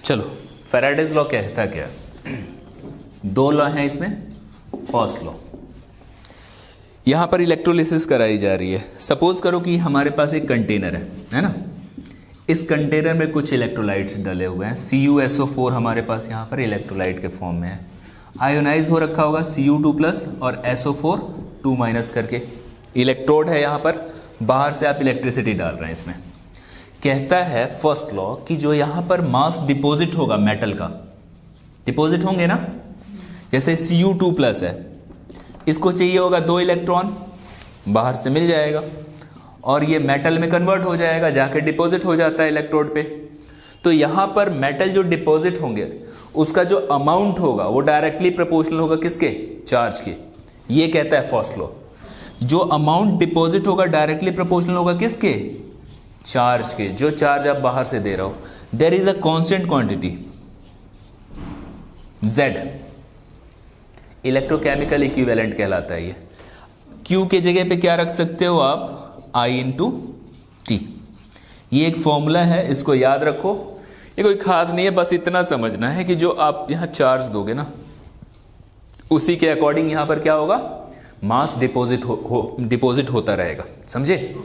चलो, Faraday's law कहता क्या? दो लॉ हैं इसमें। फर्स्ट लॉ, यहां पर इलेक्ट्रोलिसिस कराई जा रही है। सपोज करो कि हमारे पास एक कंटेनर है ना। इस कंटेनर में कुछ इलेक्ट्रोलाइट्स डले हुए हैं। CuSO4 हमारे पास यहाँ पर इलेक्ट्रोलाइट के फॉर्म में है। आयोनाइज हो रखा होगा Cu2+ और SO4 2- करके। इलेक्ट्रोड है यहाँ पर, बाहर से आप इलेक्ट्रिसिटी डाल रहे हैं इसमें। कहता है फर्स्ट लॉ कि जो यहाँ पर मास डिपॉजिट होगा मेटल का, डिपॉजिट होंगे ना, जैसे Cu2+ है, इसको चाहिए होगा 2 इलेक्ट्रॉन, बाहर से मिल जाएगा और ये मेटल में कन्वर्ट हो जाएगा, जाके डिपॉजिट हो जाता है इलेक्ट्रोड पे। तो यहाँ पर मेटल जो डिपॉजिट होंगे उसका जो अमाउंट होगा वो डायरेक्टली प्रोपोर्शनल होगा किसके? चार्ज के। ये कहता है फर्स्ट लॉ, जो अमाउंट डिपॉजिट होगा डायरेक्टली प्रोपोर्शनल होगा किसके? चार्ज के। जो चार्ज आप बाहर से दे रहे हो, there is a constant quantity Z, electrochemical equivalent कहलाता है ये। Q के जगह पे क्या रख सकते हो आप? I/T। ये एक फॉर्मूला है, इसको याद रखो। ये कोई खास नहीं है, बस इतना समझना है कि जो आप यहां चार्ज दोगे ना, उसी के अकॉर्डिंग यहां पर क्या होगा? मास डिपॉजिट होता रहेगा। समझे?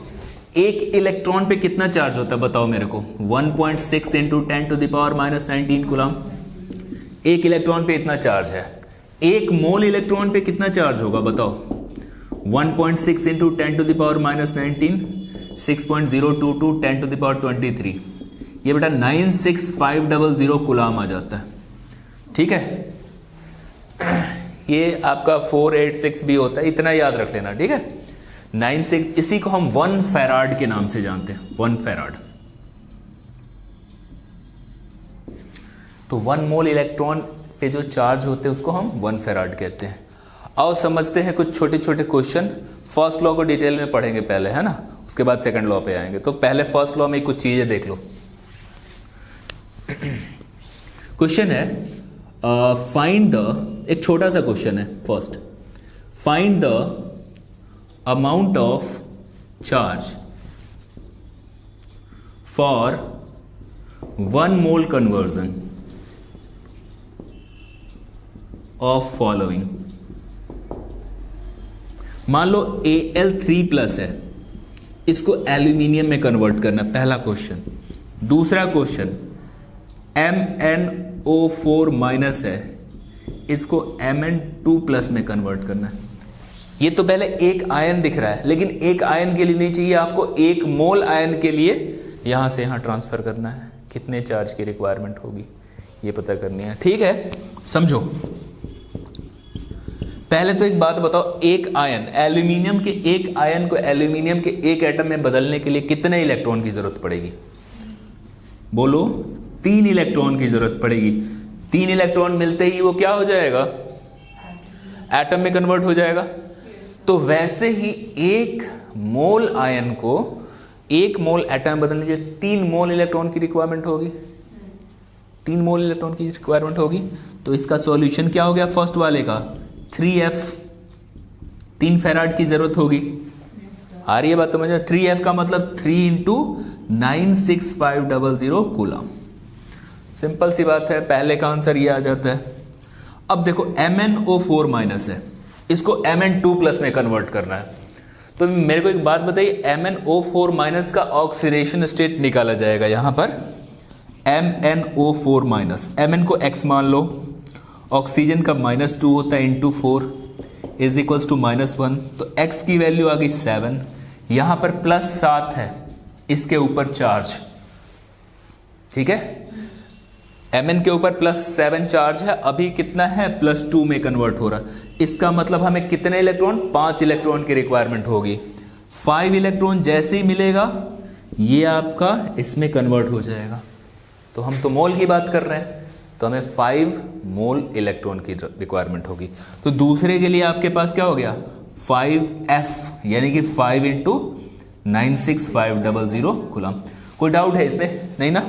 एक इलेक्ट्रॉन पे कितना चार्ज होता है बताओ मेरे को? 1.6 × 10⁻⁻19 कूलम। एक इलेक्ट्रॉन पे इतना चार्ज है। एक मोल इलेक्ट्रॉन पे कितना चार्ज होगा बताओ? 1.6 × 10⁻⁻19, 6.022 10⁻23। ये बेटा 96500 कूलम आ जाता है। ठीक है, ये आपका 486 भी होता है, इतना याद रख लेना। ठीक है, 96, इसी को हम 1 फैराड के नाम से जानते हैं। 1 फैराड। तो 1 मोल इलेक्ट्रॉन पे जो चार्ज होते हैं उसको हम 1 फैराड कहते हैं। आओ समझते हैं कुछ छोटे छोटे क्वेश्चन। फर्स्ट लॉ को डिटेल में पढ़ेंगे पहले, है ना, उसके बाद सेकंड लॉ पे आएंगे। तो पहले फर्स्ट लॉ में कुछ चीजें देख लो। क्वेश्चन है फाइंड द, एक छोटा सा क्वेश्चन है। First, find the amount of charge for 1 mole conversion of following. मान लो Al3+ है, इसको एल्यूमिनियम में कन्वर्ट करना, पहला क्वेश्चन। दूसरा क्वेश्चन MnO4- है, इसको Mn2+ में कन्वर्ट करना है। ये तो पहले एक आयन दिख रहा है, लेकिन एक आयन के लिए नहीं चाहिए आपको, 1 मोल आयन के लिए यहां से यहां ट्रांसफर करना है। कितने चार्ज की रिक्वायरमेंट होगी ये पता करनी है। ठीक है, समझो। पहले तो एक बात बताओ, एक आयन, एल्यूमिनियम के एक आयन को एल्यूमिनियम के एक एटम में बदलने के लिए कितने इलेक्ट्रॉन की जरूरत पड़ेगी? बोलो। 3 इलेक्ट्रॉन की जरूरत पड़ेगी। 3 इलेक्ट्रॉन मिलते ही वो क्या हो जाएगा? एटम में कन्वर्ट हो जाएगा। तो वैसे ही 1 मोल आयन को 1 मोल एटम बदलने के लिए 3 मोल इलेक्ट्रॉन की रिक्वायरमेंट होगी। 3 मोल इलेक्ट्रॉन की रिक्वायरमेंट होगी। तो इसका सॉल्यूशन क्या हो गया फर्स्ट वाले का? 3F, 3 फैराड की जरूरत होगी। आ रही है बात समझ में? 3F का मतलब 3 × 96500 कूलम। सिंपल सी बात है, पहले का आंसर ये आ जाता है। अब देखो MnO4- है, इसको Mn2+ में कन्वर्ट करना है। तो मेरे को एक बात बताइए, MnO4- का ऑक्सीडेशन स्टेट निकाला जाएगा यहां पर। MnO4-, Mn को X मान लो, ऑक्सीजन का -2 होता है × 4 = -1। तो X की वैल्यू आ गई 7, यहां पर +7 है, इसके ऊपर चार्ज। ठीक है, Mn के ऊपर +7 चार्ज है, अभी कितना है? +2 में कन्वर्ट हो रहा। इसका मतलब हमें कितने इलेक्ट्रॉन? 5 इलेक्ट्रॉन की रिक्वायरमेंट होगी। 5 इलेक्ट्रॉन जैसे ही मिलेगा ये आपका इसमें कन्वर्ट हो जाएगा। तो हम तो मोल की बात कर रहे हैं, तो हमें 5 मोल इलेक्ट्रॉन की रिक्वायरमेंट होगी। तो दूसरे के लिए आपके पास क्या हो गया? 5F, यानी कि 5 × 96500 कूलम। कोई डाउट है इसमें? नहीं ना?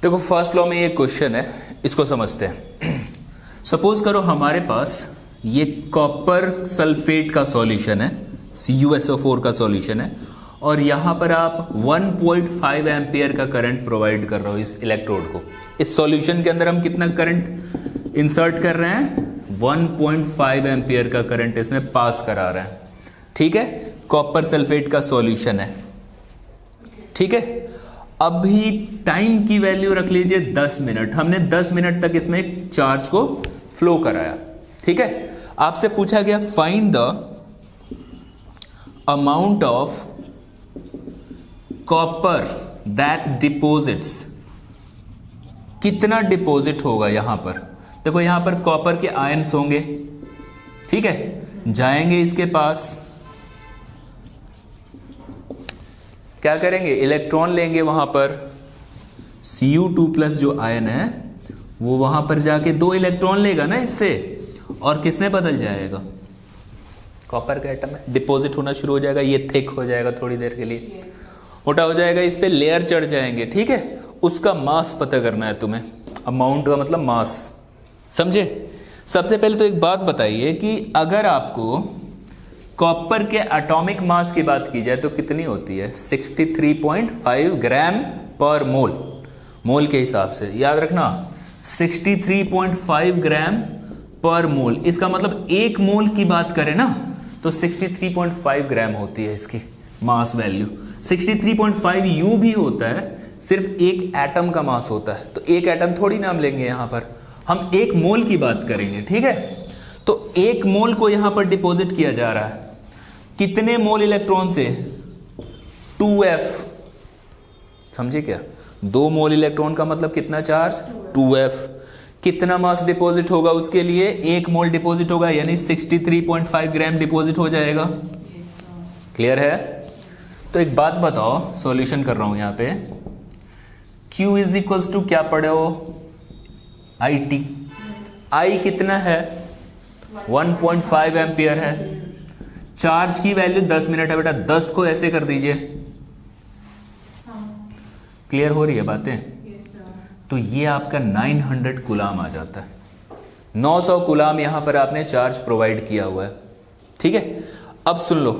देखो फर्स्ट लॉ में ये क्वेश्चन है, इसको समझते हैं। सपोज करो हमारे पास ये कॉपर सल्फेट का सॉल्यूशन है CuSO4 का सॉल्यूशन है, और यहां पर आप 1.5 एम्पियर का करंट प्रोवाइड कर रहे हो इस इलेक्ट्रोड को। इस सॉल्यूशन के अंदर हम कितना करंट इंसर्ट कर रहे हैं? 1.5 एम्पियर का करंट इसमें पास करा रहे हैं। ठीक है, कॉपर सल्फेट का सॉल्यूशन है। ठीक है, अभी टाइम की वैल्यू रख लीजिए 10 मिनट। हमने 10 मिनट तक इसमें चार्ज को फ्लो कराया। ठीक है, आपसे पूछा गया find the amount of copper that deposits. कितना डिपॉजिट होगा यहां पर? देखो यहां पर कॉपर के आयन्स होंगे। ठीक है, जाएंगे इसके पास, क्या करेंगे? इलेक्ट्रॉन लेंगे वहां पर। Cu2+ जो आयन है वो वहां पर जाके 2 इलेक्ट्रॉन लेगा ना इससे, और किसमें बदल जाएगा? कॉपर का एटम है, डिपॉजिट होना शुरू हो जाएगा। ये थिक हो जाएगा थोड़ी देर के लिए, मोटा हो जाएगा, इस पे लेयर चढ़ जाएंगे। ठीक है, उसका मास पता करना है तुम्हें। अमाउंट का मतलब मास, समझे? सबसे पहले तो एक बात बताइए कि अगर आपको कॉपर के एटॉमिक मास की बात की जाए तो कितनी होती है? 63.5 ग्राम पर मोल। मोल के हिसाब से याद रखना, 63.5 ग्राम पर मोल। इसका मतलब 1 मोल की बात करें ना तो 63.5 ग्राम होती है इसकी मास वैल्यू। 63.5 यूं भी होता है, सिर्फ एक एटम का मास होता है, तो एक एटम थोड़ी नाम लेंगे यहां पर, हम 1 मोल की बात करेंगे। ठीक है, तो 1 मोल को यहां पर डिपॉजिट किया जा रहा है। कितने मोल इलेक्ट्रॉन से? 2f। समझे क्या? 2 मोल इलेक्ट्रॉन का मतलब कितना चार्ज? 2f। कितना मास डिपॉजिट होगा उसके लिए? 1 मोल डिपॉजिट होगा, यानी 63.5 ग्राम डिपॉजिट हो जाएगा। क्लियर है? तो एक बात बताओ, सॉल्यूशन कर रहा हूं यहां पे। Q इज इक्वल्स टू क्या पढ़े हो? IT। I कितना है? 1.5 एम्पियर है। चार्ज की वैल्यू 10 मिनट है बेटा, 10 को ऐसे कर दीजिए। क्लियर हो रही है बातें? तो ये आपका 900 कूलाम आ जाता है। 900 कूलाम यहां पर आपने चार्ज प्रोवाइड किया हुआ है। ठीक है, अब सुन लो,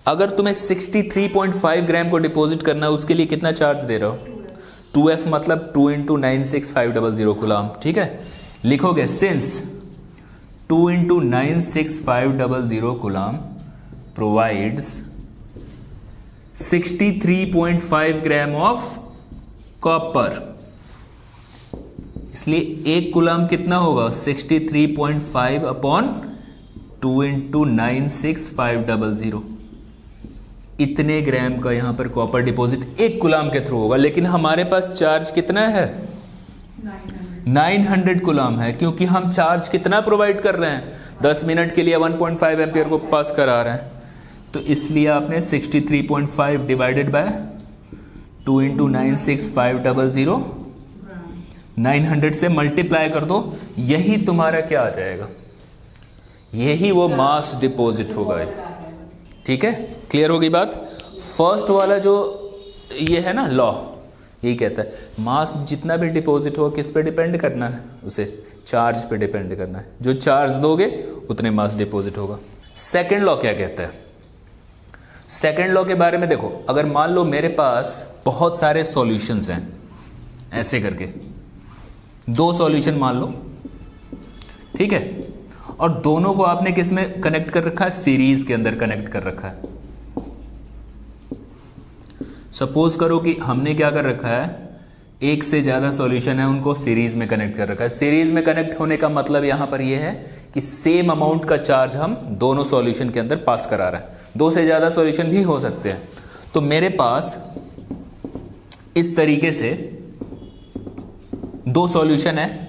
अगर तुम्हें 63.5 ग्राम को डिपॉजिट करना है उसके लिए कितना चार्ज दे रहे हो? 2f मतलब 2 × 96500 कूलाम। ठीक है, लिखोगे since 2 × 96500 coulomb provides 63.5 gram of copper, इसलिए 1 कूलाम कितना होगा? 63.5 अपॉन 2 × 96500। इतने ग्राम का यहां पर कॉपर डिपॉजिट 1 कूलाम के थ्रू होगा। लेकिन हमारे पास चार्ज कितना है? 900 कूलाम है, क्योंकि हम चार्ज कितना प्रोवाइड कर रहे हैं? 10 मिनट के लिए 1.5 एम्पियर को पास करा रहे हैं, तो इसलिए आपने 63.5 डिवाइडेड बाय 2 × 96500, 900 से मल्टीप्लाई कर दो, यही तुम्हारा क्या आ जाएगा? यही वो मास डिपॉजिट होगा। ठीक है, क्लियर होगी बात? फर्स्ट वाला जो ये है ना लॉ, यही कहता है मास जितना भी डिपॉजिट हो किस पे डिपेंड करना है? उसे चार्ज पे डिपेंड करना है। जो चार्ज दोगे उतने मास डिपॉजिट होगा। सेकंड लॉ क्या कहता है? सेकंड लॉ के बारे में देखो, अगर मान लो मेरे पास बहुत सारे सॉल्यूशंस हैं, ऐसे करके 2 सॉल्यूशन मान लो, ठीक है, और दोनों को आपने किस में कनेक्ट कर रखा है? सीरीज के अंदर कनेक्ट कर रखा है। सपोज करो कि हमने क्या कर रखा है, एक से ज्यादा सॉल्यूशन है, उनको सीरीज में कनेक्ट कर रखा है। सीरीज में कनेक्ट होने का मतलब यहां पर यह है कि सेम अमाउंट का चार्ज हम दोनों सॉल्यूशन के अंदर पास करा रहे हैं। 2 से ज्यादा सॉल्यूशन भी हो सकते हैं। तो मेरे पास इस तरीके से 2 सॉल्यूशन है।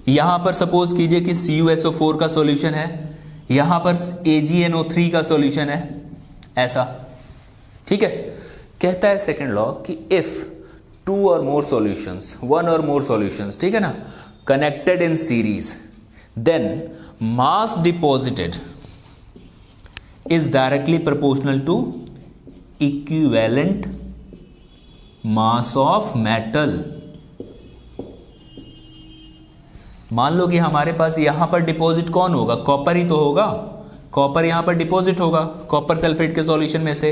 यहां पर सपोज कीजिए कि CuSO4 का सॉल्यूशन है, यहां पर AgNO3 का सॉल्यूशन है, ऐसा। ठीक है, कहता है सेकंड लॉ कि if 2 or more solutions, 1 or more solutions, ठीक है ना, connected in series, then mass deposited is directly proportional to equivalent mass of metal। मान लो कि हमारे पास यहां पर डिपॉजिट कौन होगा? कॉपर ही तो होगा, कॉपर यहां पर डिपॉजिट होगा कॉपर सल्फेट के सॉल्यूशन में से,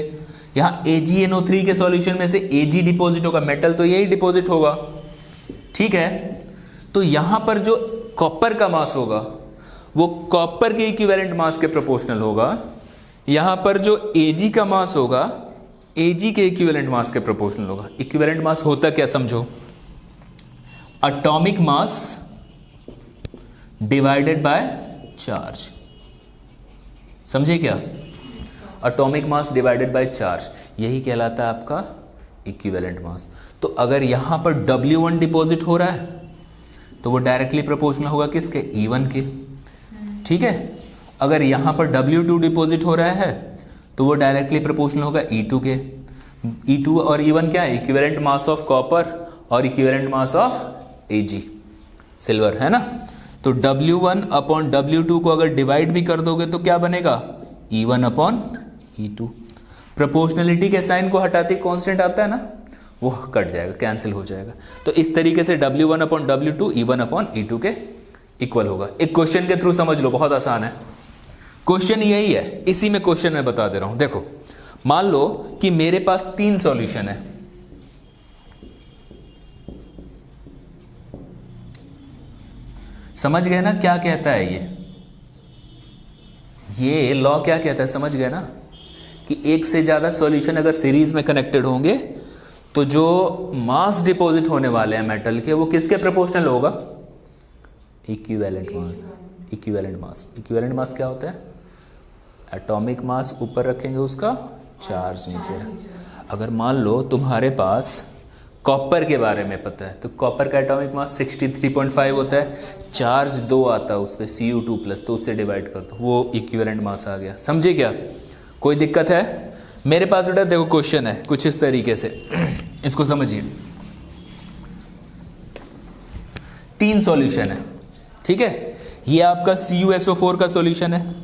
यहां AgNO3 के सॉल्यूशन में से Ag डिपॉजिट होगा, मेटल तो यही डिपॉजिट होगा, ठीक है। तो यहां पर जो कॉपर का मास होगा वो कॉपर के इक्विवेलेंट मास के प्रोपोर्शनल होगा, यहां पर जो Ag का मास होगा Ag के इक्विवेलेंट मास के प्रोपोर्शनल होगा। इक्विवेलेंट मास होता क्या समझो, atomic mass divided by charge, समझे क्या, atomic mass divided by charge, यही कहलाता है आपका इक्विवेलेंट मास। तो अगर यहां पर W1 डिपॉजिट हो रहा है तो वो डायरेक्टली प्रोपोर्शनल होगा किसके, E1 के, ठीक है। अगर यहां पर W2 डिपॉजिट हो रहा है तो वो डायरेक्टली प्रोपोर्शनल होगा E2 के। E2 और E1 क्या है, इक्विवेलेंट मास ऑफ कॉपर और equivalent mass of Ag silver, है ना। तो W1 अपॉन W2 को अगर डिवाइड भी कर दोगे तो क्या बनेगा, E1 अपॉन E2। प्रोपोर्शनलिटी के साइन को हटाते कांस्टेंट आता है ना, वो कट जाएगा, कैंसिल हो जाएगा। तो इस तरीके से W1 upon W2 E1 upon E2 के इक्वल होगा। एक क्वेश्चन के थ्रू समझ लो, बहुत आसान है क्वेश्चन, यही है, इसी में क्वेश्चन मैं बता दे रहा हूं। देखो मान लो कि मेरे पास 3 सॉल्यूशन है, समझ गए ना क्या कहता है ये लॉ क्या कहता है, समझ गए ना, कि एक से ज्यादा सॉल्यूशन अगर सीरीज में कनेक्टेड होंगे तो जो मास डिपॉजिट होने वाले हैं मेटल के वो किसके प्रोपोर्शनल होगा, equivalent mass. Equivalent mass, equivalent mass क्या होता है, एटॉमिक मास ऊपर रखेंगे उसका चार्ज नीचे। अगर मान लो तुम्हारे पास कॉपर के बारे में पता है तो कॉपर का एटॉमिक मास 63.5 होता है, चार्ज 2 आता है उस पर Cu2+, तो उससे डिवाइड कर दो, वो इक्विवेलेंट मास आ गया, समझे क्या, कोई दिक्कत है। मेरे पास बेटा देखो क्वेश्चन है कुछ इस तरीके से, इसको समझिए। 3 सॉल्यूशन है, ठीक है, ये आपका CuSO4 का सॉल्यूशन है,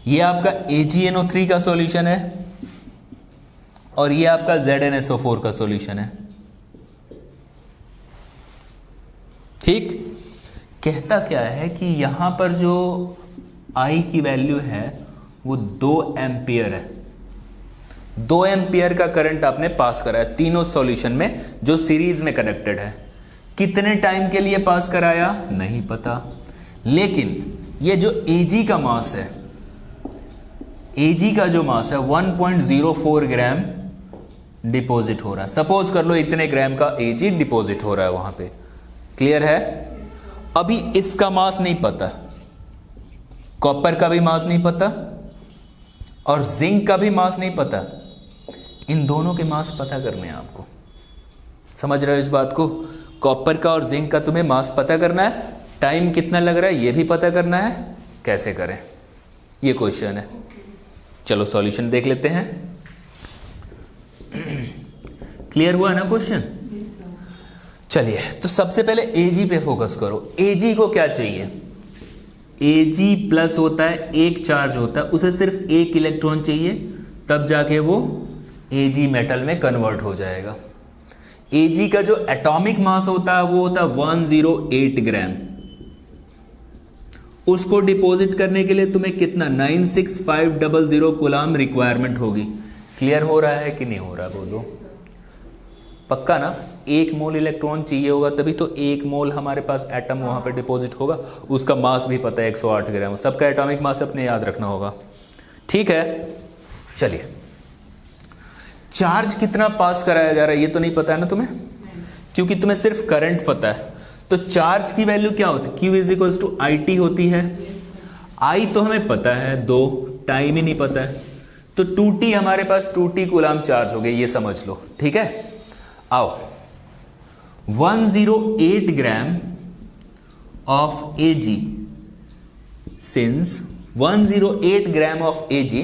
ये आपका AgNO3 का सॉल्यूशन है, और ये आपका ZnSO4 का सॉल्यूशन है, ठीक। कहता क्या है कि यहां पर जो I की वैल्यू है वो 2 एम्पियर है, 2 एम्पियर का करंट आपने पास कराया तीनों सॉल्यूशन में जो सीरीज में कनेक्टेड है। कितने टाइम के लिए पास कराया नहीं पता, लेकिन ये जो Ag का मास है, Ag का जो मास है 1.04 ग्राम डिपॉजिट हो रहा है। सपोज कर लो इतने ग्राम का Ag डिपॉजिट हो रहा है वहां पे, क्लियर है। अभी इसका मास नहीं पता, कॉपर का भी मास नहीं पता और जिंक का भी मास नहीं पता, इन दोनों के मास पता करने हैं आपको, समझ रहे हो इस बात को। कॉपर का और जिंक का तुम्हें मास पता करना है, टाइम कितना लग रहा है ये भी पता करना है, कैसे करें ये क्वेश्चन है। चलो सॉल्यूशन देख लेते हैं, क्लियर हुआ ना क्वेश्चन। चलिए तो सबसे पहले Ag पे फोकस करो। Ag को क्या चाहिए, Ag प्लस होता है, एक चार्ज होता है, उसे सिर्फ एक इलेक्ट्रॉन चाहिए, तब जाके वो Ag मेटल में कन्वर्ट हो जाएगा। Ag का जो एटॉमिक मास होता है वो होता है 108 ग्राम। उसको डिपॉजिट करने के लिए तुम्हें कितना 96500 कूलाम रिक्वायरमेंट होगी। क्लियर हो रहा है कि नहीं हो रहा, बोलो पक्का ना। 1 मोल इलेक्ट्रॉन चाहिए होगा तभी तो 1 मोल हमारे पास एटम वहां पे डिपॉजिट होगा। उसका मास भी पता है 108 ग्राम, सबका एटॉमिक मास अपने याद रखना होगा, ठीक है। चलिए चार्ज कितना पास कराया जा रहा है ये तो नहीं पता है ना तुम्हें, क्योंकि तुम्हें सिर्फ करंट पता है। तो चार्ज की वैल्यू क्या होती है, Q इज टू IT होती है। I तो हमें पता है 2, टाइम ही नहीं पता है, तो 2T हमारे पास 2T कूलाम चार्ज हो गए, ये समझ लो, ठीक है। आओ 108 gram of Ag, since 108 gram of Ag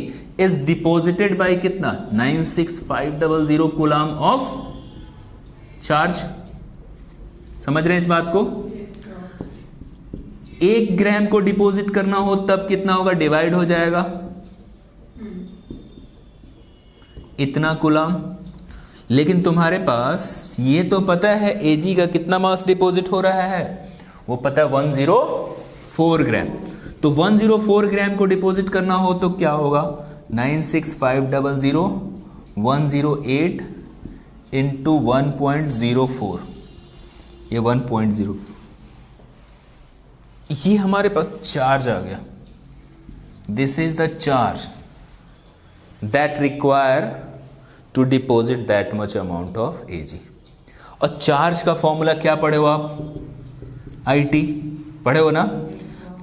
is deposited bye कितना 96500 कूलाम ऑफ चार्ज। समझ रहे हैं इस बात को। 1 ग्राम को डिपॉजिट करना हो तब कितना होगा, डिवाइड हो जाएगा इतना कूलाम। लेकिन तुम्हारे पास ये तो पता है Ag का कितना मास डिपॉजिट हो रहा है, वो पता है 104 ग्राम। तो 104 ग्राम को डिपॉजिट करना हो तो क्या होगा, 96500 108 इंटू 1.04, ये 1.0, ये हमारे पास चार्ज आ गया। This is the charge that require to deposit that much amount of Ag। और चार्ज का फॉर्मूला क्या पढ़े हो आप, IT पढ़े हो ना।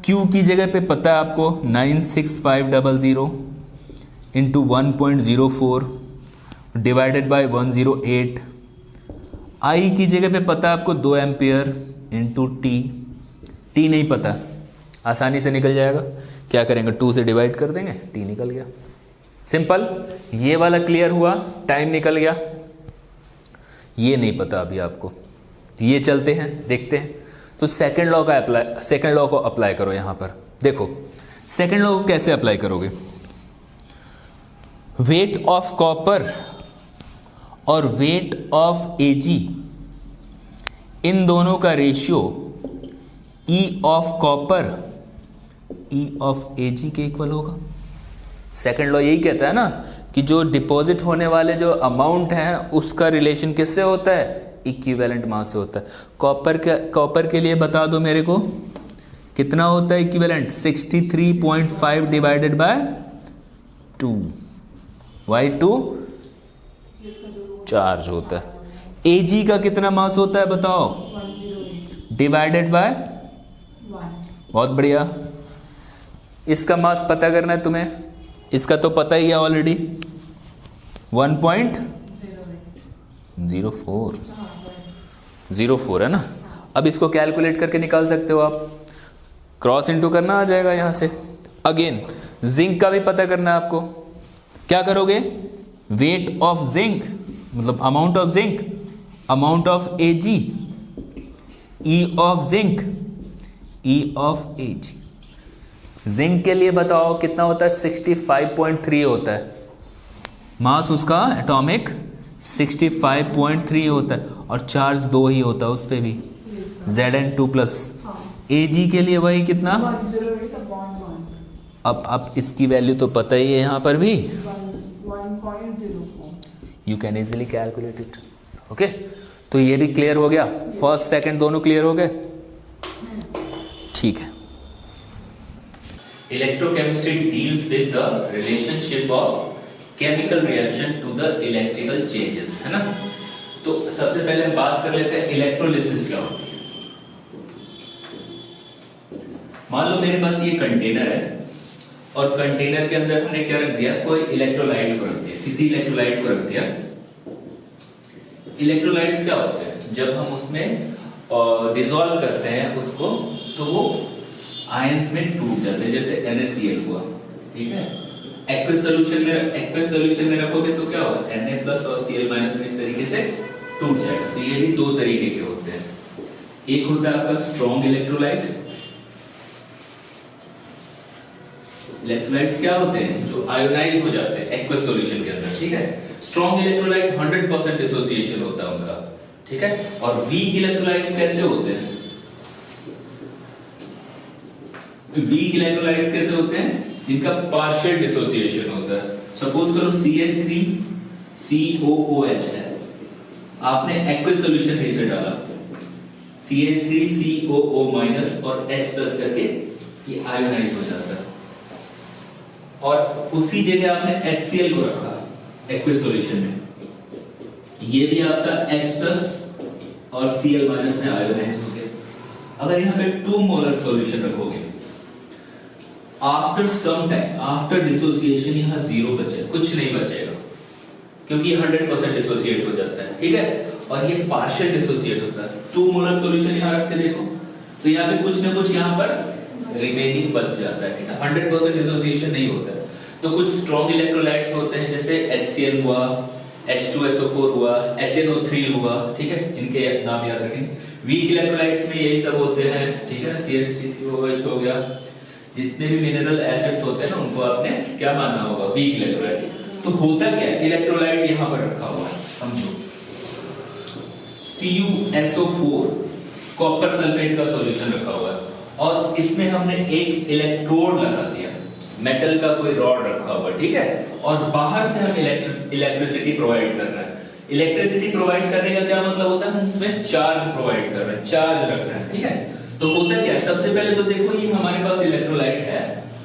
Q की जगह पे पता है आपको 96500 इंटू 1.04 डिवाइडेड बाय 108। I की जगह पे पता है आपको 2 एम्पियर इंटू T नहीं पता, आसानी से निकल जाएगा। क्या करेंगे, 2 से डिवाइड कर देंगे, T निकल गया, सिंपल। ये वाला क्लियर हुआ, टाइम निकल गया। ये नहीं पता अभी आपको, ये चलते हैं देखते हैं। तो सेकंड लॉ को अप्लाई करो यहां पर। देखो सेकंड लॉ को कैसे अप्लाई करोगे, वेट ऑफ कॉपर और वेट ऑफ Ag, इन दोनों का ratio E of copper E of Ag के इक्वल होगा। सेकंड लॉ यही कहता है ना कि जो डिपॉजिट होने वाले जो अमाउंट है उसका रिलेशन किससे होता है, इक्विवेलेंट मास से होता है। कॉपर के लिए बता दो मेरे को कितना होता है equivalent, 63.5 divided by 2, by 2 charge होता है। Ag का कितना मास होता है बताओ, डिवाइडेड बाय, बहुत बढ़िया। इसका मास पता करना है तुम्हें, इसका तो पता ही है ऑलरेडी, 1.04 है ना। अब इसको कैलकुलेट करके निकाल सकते हो आप, क्रॉस इनटू करना आ जाएगा यहां से। अगेन जिंक का भी पता करना है आपको, क्या करोगे, वेट ऑफ जिंक मतलब amount of zinc, amount of Ag, E of zinc, E of Ag। Zinc के लिए बताओ कितना होता है, 65.3 होता है मास उसका एटॉमिक, 65.3 होता है, और चार्ज 2 ही होता है उस पर भी, Zn2+। Ag के लिए वही कितना, अब इसकी वैल्यू तो पता ही है यहां पर भी, 1.04। You can easily calculate it. Okay, तो ये भी क्लियर हो गया, फर्स्ट सेकंड दोनों क्लियर हो गए, ठीक है। Electrochemistry deals with the relationship of chemical reaction to the electrical changes, है ना। तो सबसे पहले हम बात कर लेते हैं इलेक्ट्रोलिसिस क्या होती है। मान लो मेरे पास ये कंटेनर है और कंटेनर के अंदर हमने क्या रख दिया, कोई इलेक्ट्रोलाइट को रख दिया, किसी इलेक्ट्रोलाइट को रख दिया। इलेक्ट्रोलाइट्स क्या होते हैं, जब हम उसमें डिसॉल्व करते हैं उसको तो वो आयंस में टूट जाते हैं, जैसे NaCl हुआ, ठीक है। एक्वस सॉल्यूशन में रखोगे तो क्या होगा, Na+ और Cl- में इस तरीके से टूट जाएगा। तो ये भी 2 तरीके के होते हैं, एक होता है आपका स्ट्रॉन्ग इलेक्ट्रोलाइट। इलेक्ट्रोलाइट्स क्या होते हैं, जो आयोनाइज हो जाते हैं एक्वस सॉल्यूशन के अंदर, ठीक है। स्ट्रॉन्ग इलेक्ट्रोलाइट 100% डिसोसिएशन होता है उनका, ठीक है। और वीक इलेक्ट्रोलाइट्स कैसे होते हैं, वीक इलेक्ट्रोलाइट्स कैसे होते हैं, जिनका पार्शियल डिसोसिएशन होता है। सपोज करो CH3COOH है, आपने एक्वस सॉल्यूशन में इसे डाला, CH3COO- और H+ करके ये आयोनाइज हो जाता है, और उसी जगह आपने HCl को रखा एक्वस सॉल्यूशन में, ये भी आपका H+ और Cl- में आयोनाइज हो गया। अगर यहाँ पे 2 मोलर सॉल्यूशन रखोगे, after some time, after dissociation यहाँ 0 बचेगा, कुछ नहीं बचेगा, क्योंकि 100% डिसोसिएट हो जाता है, ठीक है। और ये पार्शियल डिसोसिएट होता है। 2 मोलर सॉल्यूशन यहाँ रखते देखो, तो यहाँ पे कुछ ना कुछ यहाँ पर रिमेनिंग बच जाता है, ठीक है। 100% डिसोसिएशन नहीं होता है। तो कुछ स्ट्रॉन्ग इलेक्ट्रोलाइट्स होते हैं, जैसे HCl हुआ, H2SO4 हुआ, HNO3 हुआ, ठीक है, इनके नाम याद रखें। वीक इलेक्ट्रोलाइट्स में यही सब होते हैं, ठीक है, CH3COOH हो गया। जितने भी मिनरल एसिड्स होते हैं ना, उनको आपने क्या मानना होगा, वीक इलेक्ट्रोलाइट। तो होता क्या है, इलेक्ट्रोलाइट यहां पर रखा हुआ है, समझो, CuSO4 कॉपर सल्फेट का सॉल्यूशन रखा हुआ है, और इसमें हमने एक इलेक्ट्रोड लगा दिया, मेटल का कोई रॉड रखा हुआ, ठीक है, और बाहर से हम इलेक्ट्रिसिटी प्रोवाइड कर रहे हैं। इलेक्ट्रिसिटी प्रोवाइड करने का क्या मतलब होता है, हम उसमें चार्ज प्रोवाइड कर रहे हैं, चार्ज रख रहे हैं, ठीक है। तो होता क्या है, सबसे पहले तो देखो ये हमारे पास इलेक्ट्रोलाइट है,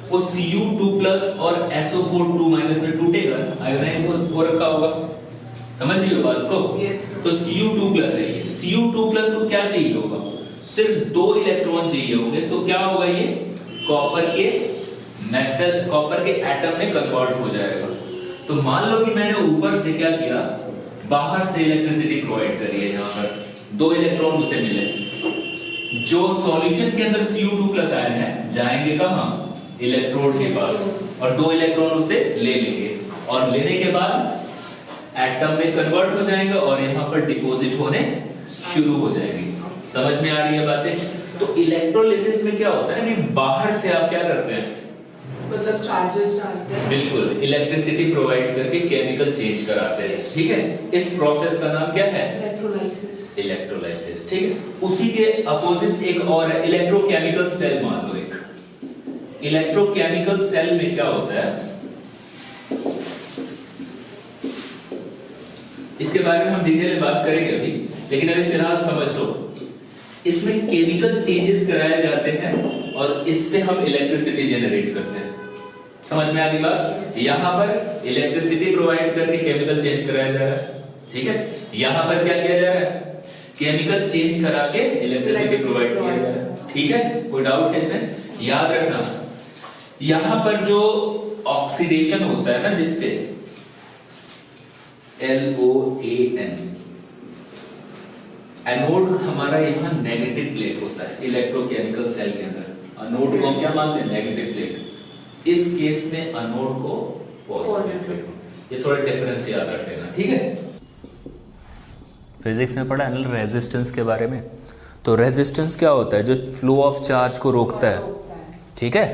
वो Cu2+ और SO4 2- में टूटेगा, आयोनाइज हो रखा होगा, समझ रही हो बात को? तो Cu2+ है ये, Cu2+ को क्या चाहिए होगा, सिर्फ 2 इलेक्ट्रॉन चाहिए होंगे, तो क्या होगा ये कॉपर के एटम में कन्वर्ट हो जाएगा। तो मान लो कि मैंने ऊपर से क्या किया, बाहर से इलेक्ट्रिसिटी प्रोवाइड करी है, यहां पर 2 इलेक्ट्रॉन उसे मिले, जो सॉल्यूशन के अंदर Cu2+ आयन है जाएंगे कहां, इलेक्ट्रोड के पास, और 2 इलेक्ट्रॉन उसे ले लेंगे, और लेने के बाद एटम में कन्वर्ट हो जाएंगे और यहां पर डिपॉजिट होने शुरू हो जाएंगे। समझ में आ रही है बातें? तो इलेक्ट्रोलिसिस में क्या होता है ना कि बाहर से आप क्या करते हैं, मतलब चार्जेस डालते हैं, बिल्कुल इलेक्ट्रिसिटी प्रोवाइड करके केमिकल चेंज कराते हैं, ठीक है। इस प्रोसेस का नाम क्या है, इलेक्ट्रोलाइसिस, ठीक है। उसी के अपोजिट एक और है, इलेक्ट्रोकेमिकल सेल। मान लो एक इलेक्ट्रोकेमिकल सेल में क्या होता है, इसके बारे में हम डिटेल में बात करेंगे अभी, लेकिन अभी फिलहाल समझ लो, इसमें केमिकल चेंजेस कराए जाते हैं और इससे हम इलेक्ट्रिसिटी जनरेट करते हैं। समझ में आ गई बात? यहां पर इलेक्ट्रिसिटी प्रोवाइड करके केमिकल चेंज कराया जा रहा है, ठीक है। यहां पर क्या किया जा रहा है, केमिकल चेंज करा के इलेक्ट्रिसिटी प्रोवाइड किया जा रहा है, ठीक है। कोई डाउट है इसमें? याद रखना, यहां पर जो ऑक्सीडेशन होता है ना, जिसपे LOAN, एनोड हमारा यहाँ नेगेटिव प्लेट होता है इलेक्ट्रोकेमिकल सेल के अंदर, एनोड को क्या मानते हैं, नेगेटिव प्लेट। इस केस में एनोड को पॉजिटिव प्लेट। ये थोड़ा डिफरेंस याद रख लेना, ठीक है। फिजिक्स में पढ़ा है ना रेजिस्टेंस के बारे में, तो रेजिस्टेंस क्या होता है, जो फ्लो ऑफ चार्ज को रोकता है, ठीक है।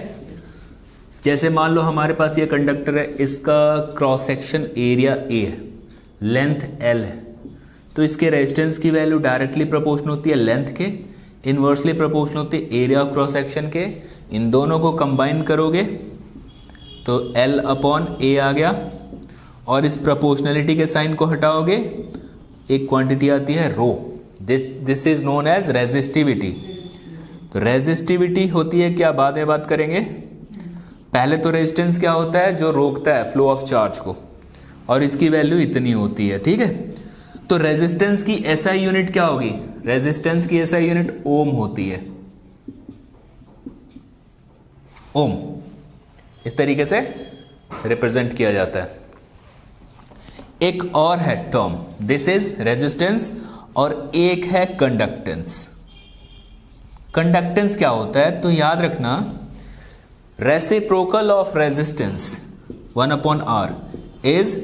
जैसे मान लो हमारे पास ये कंडक्टर है, इसका क्रॉस सेक्शन एरिया A है, लेंथ L है, तो इसके रेजिस्टेंस की वैल्यू डायरेक्टली प्रोपोर्शनल होती है लेंथ के, इनवर्सली प्रोपोर्शनल होती है एरिया ऑफ क्रॉस सेक्शन के। इन दोनों को कंबाइन करोगे तो L/A आ गया, और इस प्रोपोर्शनलिटी के साइन को हटाओगे, एक क्वांटिटी आती है rho, this is known as resistivity. तो रेजिस्टिविटी होती है क्या, बाद में बात करेंगे। पहले तो रेजिस्टेंस क्या होता है, जो रोकता है फ्लो ऑफ चार्ज को, और इसकी वैल्यू इतनी होती है, ठीक है। तो रेजिस्टेंस की SI यूनिट क्या होगी, रेजिस्टेंस की SI यूनिट ओम होती है, ओम, इस तरीके से रिप्रेजेंट किया जाता है। एक और है टर्म, दिस इज रेजिस्टेंस, और एक है कंडक्टेंस। कंडक्टेंस क्या होता है, तो याद रखना, reciprocal of resistance 1/R is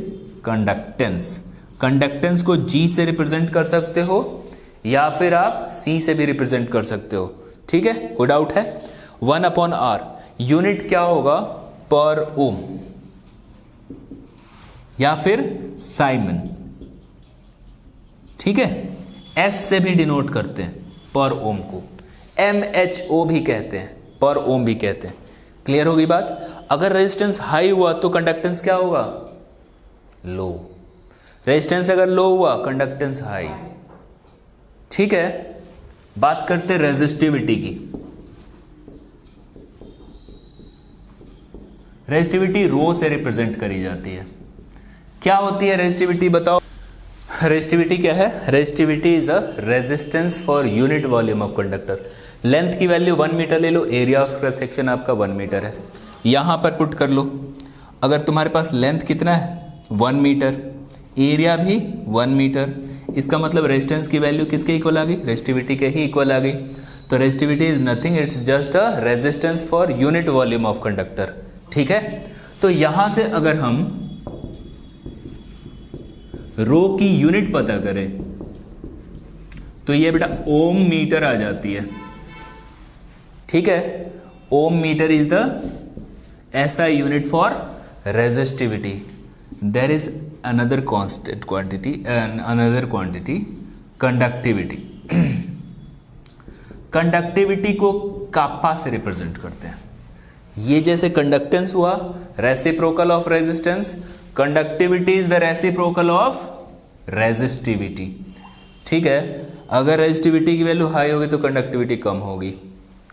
conductance. Conductance को G से रिप्रेजेंट कर सकते हो या फिर आप C से भी रिप्रेजेंट कर सकते हो, ठीक है। कोई डाउट है? 1/R यूनिट क्या होगा, पर ओम या फिर साइमन, ठीक है। S से भी डिनोट करते हैं पर ओम को, MHO भी कहते हैं, पर ओम भी कहते हैं। क्लियर होगी बात? अगर रेजिस्टेंस हाई हुआ तो कंडक्टेंस क्या होगा, लो। रेजिस्टेंस अगर लो हुआ, कंडक्टेंस हाई, ठीक है। बात करते हैं रेजिस्टिविटी की। रेजिस्टिविटी रो से रिप्रेजेंट करी जाती है। क्या होती है रेजिस्टिविटी, बताओ। रेजिस्टिविटी क्या है, resistivity is a resistance for unit volume of conductor. Length की वैल्यू 1 मीटर ले लो, एरिया ऑफ क्रॉस सेक्शन आपका 1 मीटर है, यहां पर पुट कर लो। अगर तुम्हारे पास लेंथ कितना है, 1 मीटर, एरिया भी 1 मीटर, इसका मतलब रेजिस्टेंस की वैल्यू किसके इक्वल आ गई, रेजिस्टिविटी के ही इक्वल आ गई। तो resistivity is nothing, it's just a resistance for unit volume of conductor, ठीक है। तो यहां से अगर हम रो की यूनिट पता करें तो ये बेटा ओम मीटर आ जाती है, ठीक है। Ohm metre is the SI unit for resistivity. There is another constant quantity and another quantity, conductivity। Conductivity को कापा से रिप्रेजेंट करते हैं। ये जैसे कंडक्टेंस हुआ, reciprocal of resistance, conductivity is the reciprocal of resistivity. ठीक है, अगर रेजिस्टिविटी की वैल्यू हाई होगी तो कंडक्टिविटी कम होगी।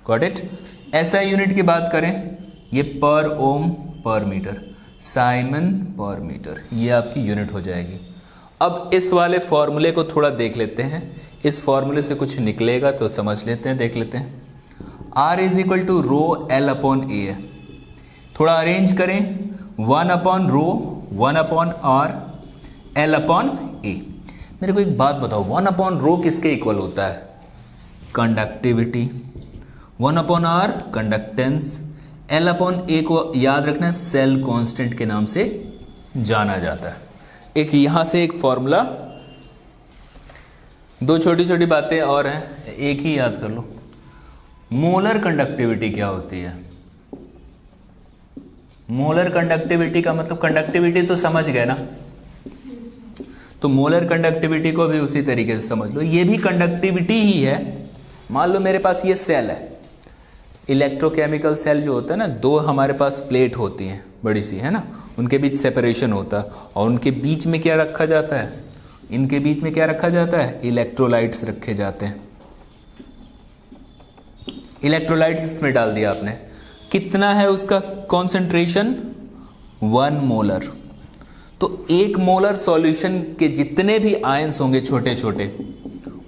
Got it. एसआई यूनिट की बात करें, ये पर ओम पर मीटर, साइमन पर मीटर, ये आपकी यूनिट हो जाएगी। अब इस वाले फॉर्मूले को थोड़ा देख लेते हैं, इस फॉर्मूले से कुछ निकलेगा तो समझ लेते हैं, देख लेते हैं। R is equal to rho l upon A है, थोड़ा अरेंज करें, 1 upon rho, 1 upon R, l upon A. मेरे को एक बात बताओ, 1 अपॉन रो किसके इक्वल होता है? Conductivity. 1 upon R conductance, l upon A को याद रखना सेल कांस्टेंट के नाम से जाना जाता है। एक यहां से एक फॉर्मूला, दो छोटी छोटी बातें और हैं, एक ही याद कर लो। मोलर कंडक्टिविटी क्या होती है? मोलर कंडक्टिविटी का मतलब, कंडक्टिविटी तो समझ गए ना, तो मोलर कंडक्टिविटी को भी उसी तरीके से समझ लो। ये भी कंडक्टिविटी ही है। मान लो मेरे पास ये सेल है, इलेक्ट्रोकेमिकल सेल जो होता है ना, दो हमारे पास प्लेट होती हैं बड़ी सी, है ना, उनके बीच सेपरेशन होता है, और उनके बीच में क्या रखा जाता है? इनके बीच में क्या रखा जाता है? इलेक्ट्रोलाइट्स रखे जाते हैं। इलेक्ट्रोलाइट्स इसमें डाल दिया आपने, कितना है उसका कॉन्सेंट्रेशन? 1 मोलर। तो 1 मोलर सॉल्यूशन के जितने भी आयंस होंगे छोटे छोटे,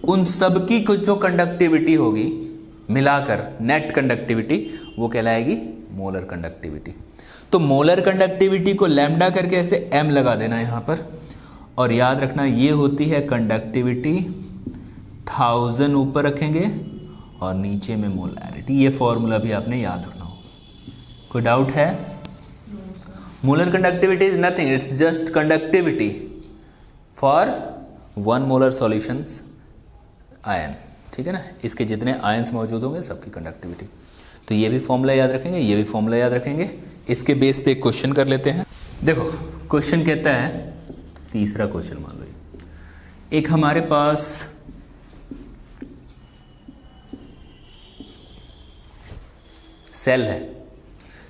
उन सब की जो कंडक्टिविटी होगी मिलाकर, नेट कंडक्टिविटी, वो कहलाएगी मोलर कंडक्टिविटी। तो मोलर कंडक्टिविटी को लैम्डा करके ऐसे m लगा देना यहां पर, और याद रखना ये होती है कंडक्टिविटी, 1000 ऊपर रखेंगे और नीचे में मोलैरिटी। ये फॉर्मूला भी आपने याद रखना हो। कोई डाउट है? Molar conductivity is nothing, it's just conductivity for 1 molar solutions ion. ठीक है ना, इसके जितने आयंस मौजूद होंगे सबकी कंडक्टिविटी। तो ये भी फॉर्मूला याद रखेंगे, ये भी फॉर्मूला याद रखेंगे। इसके बेस पे एक क्वेश्चन कर लेते हैं। देखो क्वेश्चन कहता है, तीसरा क्वेश्चन मान लो, एक हमारे पास सेल है,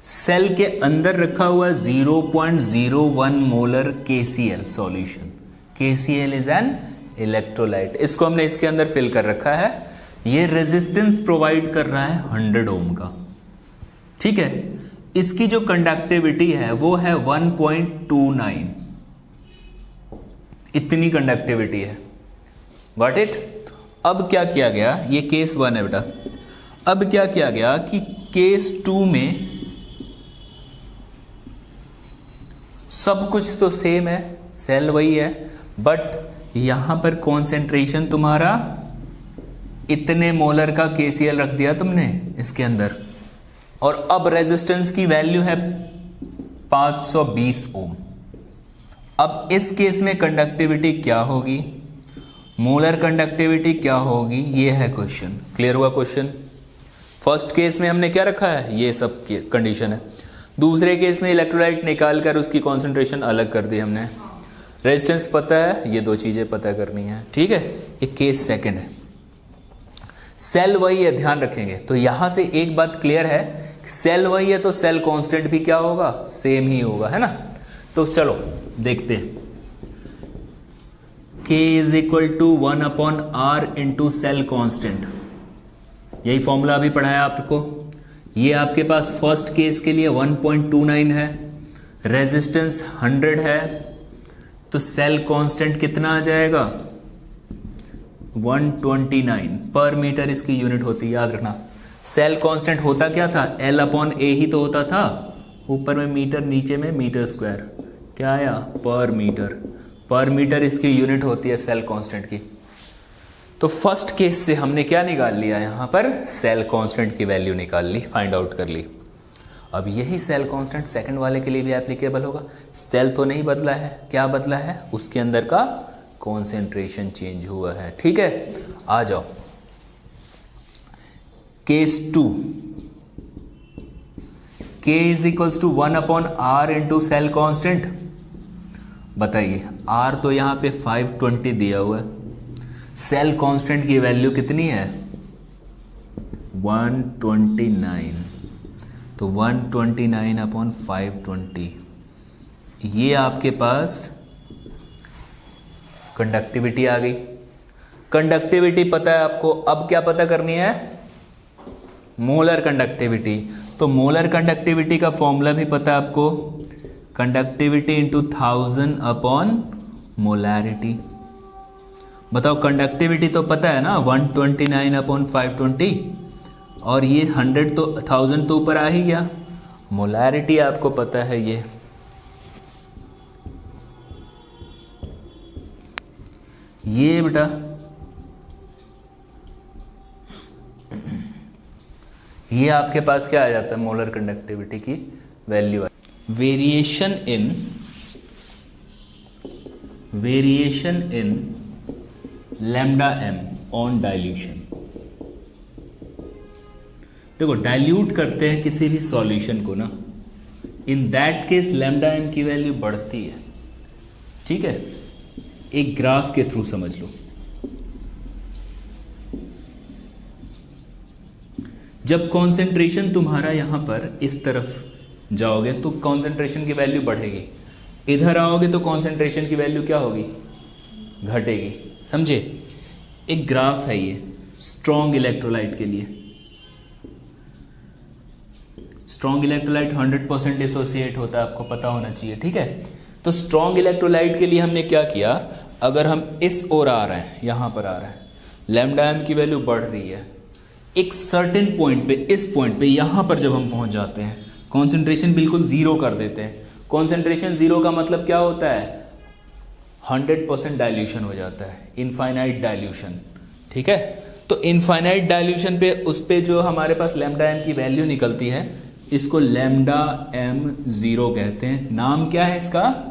सेल के अंदर रखा हुआ 0.01 molar KCl solution. KCl is an electrolyte. इसको हमने इसके अंदर फिल कर रखा है। ये रेजिस्टेंस प्रोवाइड कर रहा है 100 ओम का। ठीक है, इसकी जो कंडक्टिविटी है वो है 1.29, इतनी कंडक्टिविटी है। Got it. अब क्या किया गया, ये केस 1 है बेटा। अब क्या किया गया कि केस 2 में सब कुछ तो सेम है, सेल वही है, बट यहां पर कॉन्सेंट्रेशन तुम्हारा इतने मोलर का KCl रख दिया तुमने इसके अंदर, और अब रेजिस्टेंस की वैल्यू है 520 ओम। अब इस केस में कंडक्टिविटी क्या होगी, मोलर कंडक्टिविटी क्या होगी, ये है क्वेश्चन। क्लियर हुआ क्वेश्चन? फर्स्ट केस में हमने क्या रखा है, ये सब कंडीशन है। दूसरे केस में इलेक्ट्रोलाइट निकाल कर उसकी कॉन्सेंट्रेशन अलग कर दी हमने। रेजिस्टेंस पता है, ये दो चीजें पता करनी है। ठीक है, ये केस सेकंड है। सेल वही है, ध्यान रखेंगे। तो यहां से एक बात क्लियर है, सेल वही है तो सेल कांस्टेंट भी क्या होगा, सेम ही होगा, है ना। तो चलो देखते हैं। K is equal to 1 upon R into cell constant, यही फॉर्मूला अभी पढ़ाया आपको। ये आपके पास फर्स्ट केस के लिए 1.29 है, रेजिस्टेंस 100 है, तो सेल कांस्टेंट कितना आ जाएगा, 129 पर मीटर इसकी यूनिट होती है। याद रखना, सेल कांस्टेंट होता क्या था, L अपॉन A ही तो होता था, ऊपर में मीटर नीचे में मीटर स्क्वायर, क्या आया, पर मीटर। पर मीटर इसकी यूनिट होती है सेल कांस्टेंट की। तो फर्स्ट केस से हमने क्या निकाल लिया, यहां पर सेल कांस्टेंट की वैल्यू निकाल ली, फाइंड आउट कर ली। अब यही सेल कांस्टेंट सेकंड वाले के लिए भी एप्लीकेबल होगा। सेल तो नहीं बदला है, क्या बदला है, उसके अंदर का कॉन्सेंट्रेशन चेंज हुआ है। ठीक है, आ जाओ case 2। K is equals to 1 upon R into cell constant. बताइए, R तो यहां पे 520 दिया हुआ है, सेल कांस्टेंट की वैल्यू कितनी है, 129, तो 129 अपॉन 520, ये आपके पास कंडक्टिविटी आ गई। कंडक्टिविटी पता है आपको, अब क्या पता करनी है? Molar conductivity. तो मोलर कंडक्टिविटी का फॉर्मूला भी पता है आपको, कंडक्टिविटी इंटू 1000 अपॉन मोलैरिटी। बताओ, कंडक्टिविटी तो पता है ना, 129 अपॉन 520, और ये 100 तो 1000 तो ऊपर आ ही गया। मोलैरिटी आपको पता है, ये बेटा ये आपके पास क्या आ जाता है? मोलर कंडक्टिविटी की value. Variation in lambda m on dilution. देखो, डाइल्यूट करते हैं किसी भी सॉल्यूशन को ना, in that case lambda m की वैल्यू बढ़ती है। ठीक है, एक ग्राफ के थ्रू समझ लो। जब कॉन्सेंट्रेशन तुम्हारा यहां पर इस तरफ जाओगे तो कॉन्सेंट्रेशन की वैल्यू बढ़ेगी, इधर आओगे तो कॉन्सेंट्रेशन की वैल्यू क्या होगी? घटेगी। समझे? एक ग्राफ है ये स्ट्रॉन्ग इलेक्ट्रोलाइट के लिए। स्ट्रॉन्ग इलेक्ट्रोलाइट 100% डिसोसिएट होता है, आपको पता होना चाहिए। ठीक है, तो स्ट्रॉन्ग इलेक्ट्रोलाइट के लिए हमने क्या किया? अगर हम इस ओर आ रहे हैं, यहां पर आ रहे हैं, लैम्डा एम की वैल्यू बढ़ रही है, एक सर्टेन पॉइंट पे, इस पॉइंट पे यहां पर जब हम पहुंच जाते हैं, कॉन्सेंट्रेशन बिल्कुल जीरो कर देते हैं। कॉन्सेंट्रेशन जीरो का मतलब क्या होता है? 100% डाइल्यूशन हो जाता है, इनफाइनाइट डाइल्यूशन। ठीक है, तो इनफाइनाइट डाइल्यूशन पे उस पे जो हमारे पास लैम्डा एम की वैल्यू निकलती है, इसको लैम्डा एम जीरो कहते हैं। नाम क्या है इसका?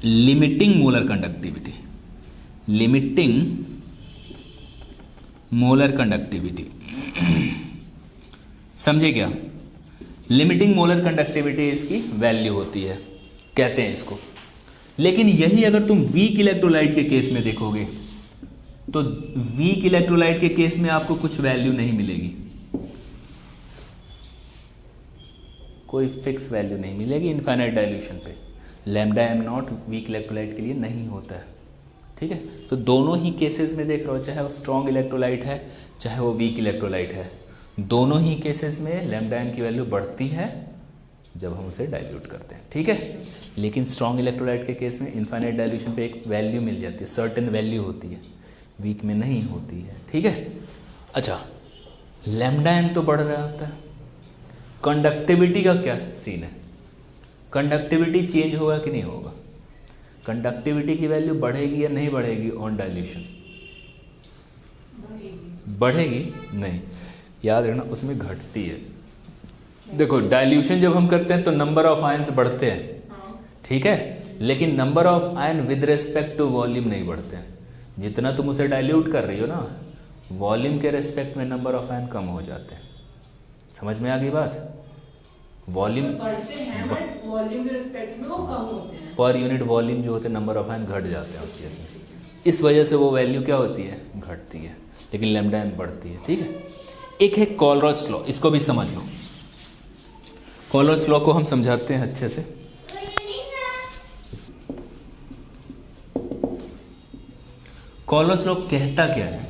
Limiting molar conductivity. Limiting molar conductivity. समझे क्या? लिमिटिंग मोलर कंडक्टिविटी इसकी वैल्यू होती है, कहते हैं इसको। लेकिन यही अगर तुम वीक इलेक्ट्रोलाइट के केस में देखोगे तो वीक इलेक्ट्रोलाइट के केस में आपको कुछ वैल्यू नहीं मिलेगी, कोई फिक्स वैल्यू नहीं मिलेगी इनफाइनाइट डाइल्यूशन पे। Lambda am not weak electrolyte के लिए नहीं होता है। ठीक है, तो दोनों ही केसेस में देख रहे हो, चाहे वो स्ट्रॉन्ग इलेक्ट्रोलाइट है चाहे वो वीक इलेक्ट्रोलाइट है, दोनों ही केसेस में लैम्डा एम की वैल्यू बढ़ती है जब हम उसे डाइल्यूट करते हैं। ठीक है, लेकिन स्ट्रॉन्ग इलेक्ट्रोलाइट के केस में इनफाइनाइट डाइल्यूशन पे एक वैल्यू मिल जाती है, सर्टेन वैल्यू होती है, वीक में नहीं होती है। ठीक है, अच्छा, लैम्डा एम तो बढ़ रहा होता है, कंडक्टिविटी का क्या सीन है? कंडक्टिविटी चेंज होगा कि नहीं होगा? कंडक्टिविटी की वैल्यू बढ़ेगी या नहीं बढ़ेगी ऑन डाइल्यूशन? बढ़ेगी नहीं, याद रखना, उसमें घटती है। देखो, डाइल्यूशन जब हम करते हैं तो नंबर ऑफ आयन्स बढ़ते हैं, ठीक है, लेकिन number of ion with respect to volume नहीं बढ़ते हैं। जितना तुम उसे डाइल्यूट कर रही हो ना, वॉल्यूम के रेस्पेक्ट में नंबर ऑफ आयन कम हो जाते हैं। समझ में आ गई बात? वॉल्यूम बढ़ते हैं बट वॉल्यूम के रिस्पेक्ट में वो कम होते हैं। पर यूनिट वॉल्यूम जो होते हैं नंबर ऑफ आयन घट जाते हैं उस केस में, इस वजह से वो वैल्यू क्या होती है? घटती है, लेकिन लैम्डा एम बढ़ती है। ठीक है, एक है कॉलरॉच लॉ, इसको भी समझ लो। कॉलरॉच लॉ को हम समझाते हैं अच्छे से। कॉलरॉच लॉ कहता क्या है?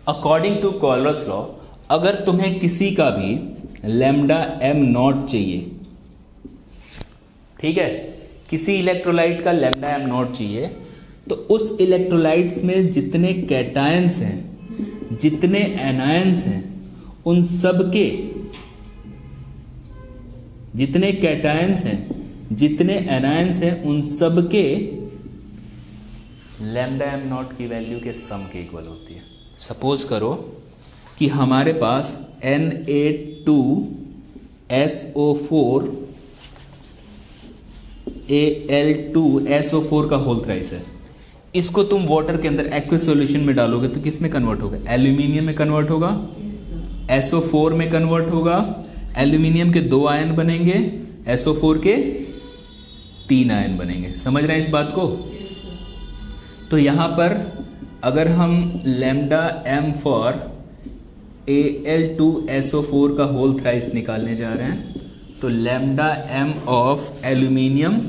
अकॉर्डिंग टू कॉलरॉच लॉ, अगर तुम्हें किसी का भी लैम्डा एम नॉट चाहिए, ठीक है, किसी इलेक्ट्रोलाइट का लैम्डा एम नॉट चाहिए, तो उस इलेक्ट्रोलाइट्स में जितने कैटायंस हैं, जितने एनायंस हैं, उन सब के, जितने कैटायंस हैं, जितने एनायंस हैं, उन सब के लैम्डा एम नॉट की वैल्यू के सम के इक्वल होती है। सपोज करो कि हमारे पास Na2SO4 Al2SO4 का होल थ्राइस है। इसको तुम वाटर के अंदर एक्वस सॉल्यूशन में डालोगे तो किस में कन्वर्ट होगा? एल्यूमिनियम में कन्वर्ट होगा, SO4 में कन्वर्ट होगा। एल्यूमिनियम के 2 आयन बनेंगे, SO4 के 3 आयन बनेंगे। समझ रहे हैं इस बात को? तो यहां पर अगर हम लैम्डा एम फॉर Al2SO4 का होल थ्राइस निकालने जा रहे हैं, तो लैम्डा एम ऑफ एल्यूमिनियम,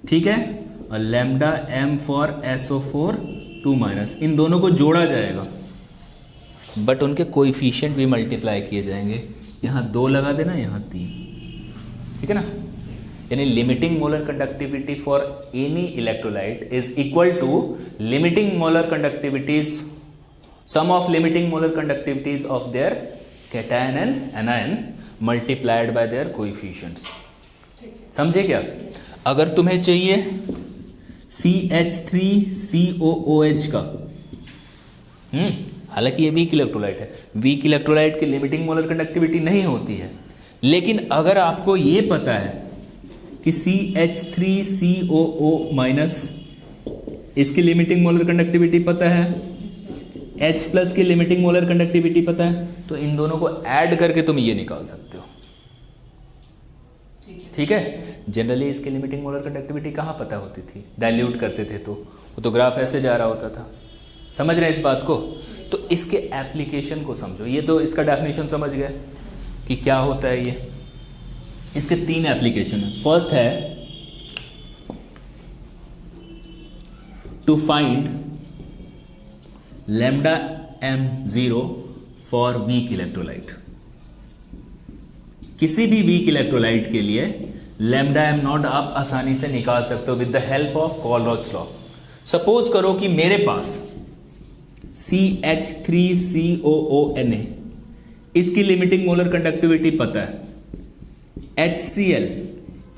ठीक है, और लैम्डा एम फॉर SO4 2-, इन दोनों को जोड़ा जाएगा, बट उनके कोएफिशिएंट भी मल्टीप्लाई किए जाएंगे। यहाँ 2 लगा देना, यहाँ 3, ठीक है ना। यानी limiting molar conductivity for any electrolyte is equal to limiting molar conductivities, sum of limiting molar conductivities of their cation and anion multiplied by their coefficients. समझे क्या? अगर तुम्हें चाहिए CH3COOH का, हालांकि ये वीक इलेक्ट्रोलाइट है, वीक इलेक्ट्रोलाइट की लिमिटिंग मोलर कंडक्टिविटी नहीं होती है, लेकिन अगर आपको ये पता है कि CH3COO- इसकी लिमिटिंग मोलर कंडक्टिविटी पता है, H+ की लिमिटिंग मोलर कंडक्टिविटी पता है, तो इन दोनों को ऐड करके तुम ये निकाल सकते हो, ठीक है। जनरली इसकी लिमिटिंग मोलर कंडक्टिविटी कहाँ पता होती थी? डाइल्यूट करते थे तो वो तो ग्राफ ऐसे जा रहा होता था। समझ रहे हैं इस बात को? तो इसके एप्लीकेशन को समझो। ये तो इसका डेफिनेशन समझ गए कि क्या होता है ये। इसके 3 एप्लीकेशन है। फर्स्ट है to find lambda M0 for weak electrolyte. किसी भी वीक इलेक्ट्रोलाइट के लिए लैम्डा M0 आप आसानी से निकाल सकते हो with the help of Kohlrausch law. Suppose करो कि मेरे पास CH3COONA, इसकी लिमिटिंग मोलर कंडक्टिविटी पता है, HCl,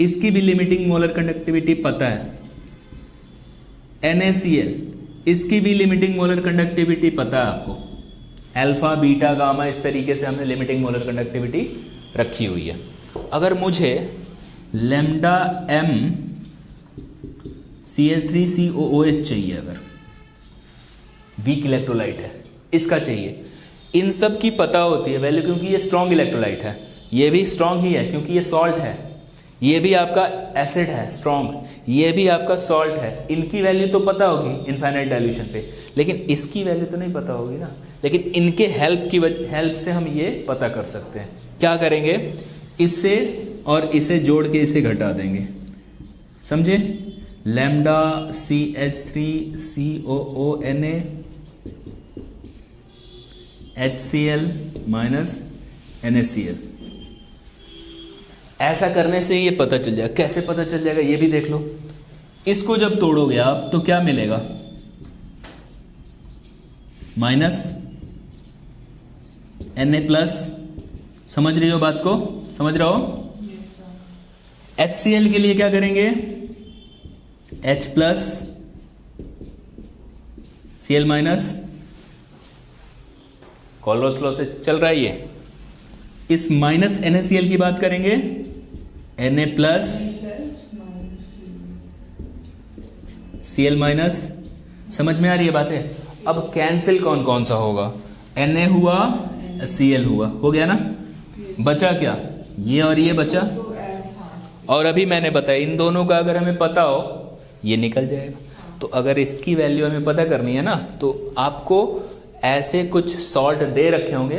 इसकी भी लिमिटिंग मोलर कंडक्टिविटी पता है, NaCl, इसकी भी लिमिटिंग मोलर कंडक्टिविटी पता है आपको, अल्फा बीटा गामा, इस तरीके से हमने लिमिटिंग मोलर कंडक्टिविटी रखी हुई है। अगर मुझे लैम्डा M CH3COOH चाहिए, अगर वीक इलेक्ट्रोलाइट है, इसका चाहिए, इन सब की पता होती है वैल्यू, क्योंकि ये स्ट्रॉन्ग इलेक्ट्रोलाइट है, ये भी स्ट्रॉन्ग ही है क्योंकि ये सॉल्ट है, ये भी आपका एसिड है स्ट्रॉन्ग, ये भी आपका सॉल्ट है। इनकी वैल्यू तो पता होगी इनफाइनाइट डाइल्यूशन पे, लेकिन इसकी वैल्यू तो नहीं पता होगी ना। लेकिन इनके हेल्प से हम ये पता कर सकते हैं। क्या करेंगे? इससे और इसे जोड़ के इसे घटा देंगे, समझे? Lambda CH3COONA HCl minus NaCl। ऐसा करने से ये पता चल जाएगा। कैसे पता चल जाएगा ये भी देख लो। इसको जब तोड़ोगे आप तो क्या मिलेगा? Minus Na+। समझ रही हो बात को? समझ रहे हो? HCl के लिए क्या करेंगे? H+, Cl-। कोलरॉच लॉ से चल रहा है ये। इस माइनस NaCl की बात करेंगे, Na+, Cl-। समझ में आ रही है बातें? अब कैंसिल कौन कौन सा होगा? Na हुआ, Cl हुआ, हो गया ना? बचा क्या? ये और ये बचा। और अभी मैंने बताया इन दोनों का अगर हमें पता हो ये निकल जाएगा। तो अगर इसकी वैल्यू हमें पता करनी है ना, तो आपको ऐसे कुछ सॉल्ट दे रखे होंगे,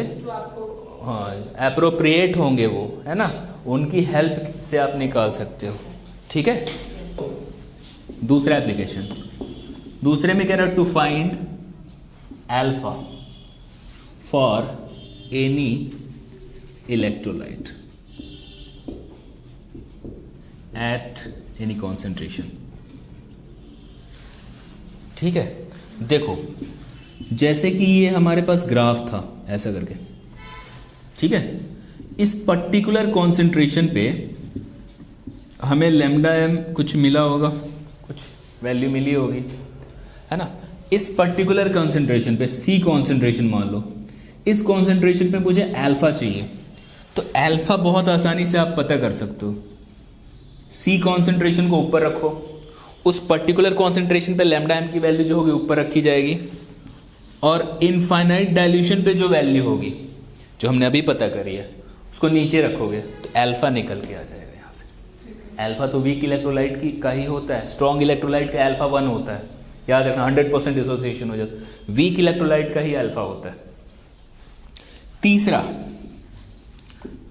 हाँ एप्रोप्रिएट होंगे वो, है ना, उनकी हेल्प से आप निकाल सकते हो, ठीक है। दूसरा एप्लीकेशन, दूसरे में कह रहा है to find alpha for any electrolyte at any concentration. ठीक है, देखो जैसे कि ये हमारे पास ग्राफ था ऐसा करके, ठीक है, इस पर्टिकुलर कॉन्सेंट्रेशन पे हमें लैम्डा एम कुछ मिला होगा, कुछ वैल्यू मिली होगी, है ना। इस पर्टिकुलर कॉन्सेंट्रेशन पे, सी कॉन्सेंट्रेशन मान लो, इस कॉन्सेंट्रेशन पे मुझे अल्फा चाहिए, तो अल्फा बहुत आसानी से आप पता कर सकते हो। सी कॉन्सेंट्रेशन को ऊपर रखो, उस पर्टिकुलर कॉन्सेंट्रेशन पे लैम्डा एम की वैल्यू जो होगी ऊपर रखी जाएगी, और इनफाइनाइट डाइल्यूशन पे जो वैल्यू होगी जो हमने अभी पता करी है उसको नीचे रखोगे तो अल्फा निकल के आ जाएगा यहाँ से। अल्फा तो वीक इलेक्ट्रोलाइट की का ही होता है, स्ट्रॉन्ग इलेक्ट्रोलाइट का अल्फा 1 होता है, याद रखना 100% डिसोसिएशन हो जाता है, वीक इलेक्ट्रोलाइट का ही अल्फा होता है। तीसरा,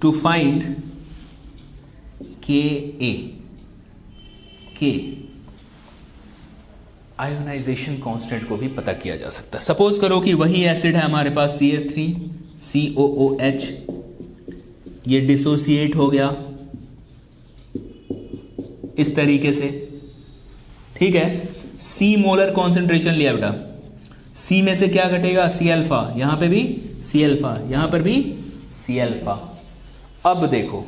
टू फाइंड के आयोनाइजेशन कांस्टेंट को भी पता किया जा सकता है। सपोज करो कि वही एसिड है हमारे पास CH3COOH, ये डिसोसिएट हो गया इस तरीके से, ठीक है। C मोलर कॉन्सेंट्रेशन लिया बेटा, C में से क्या घटेगा, C अल्फा, यहां पे भी C अल्फा, यहां पर भी C अल्फा। अब देखो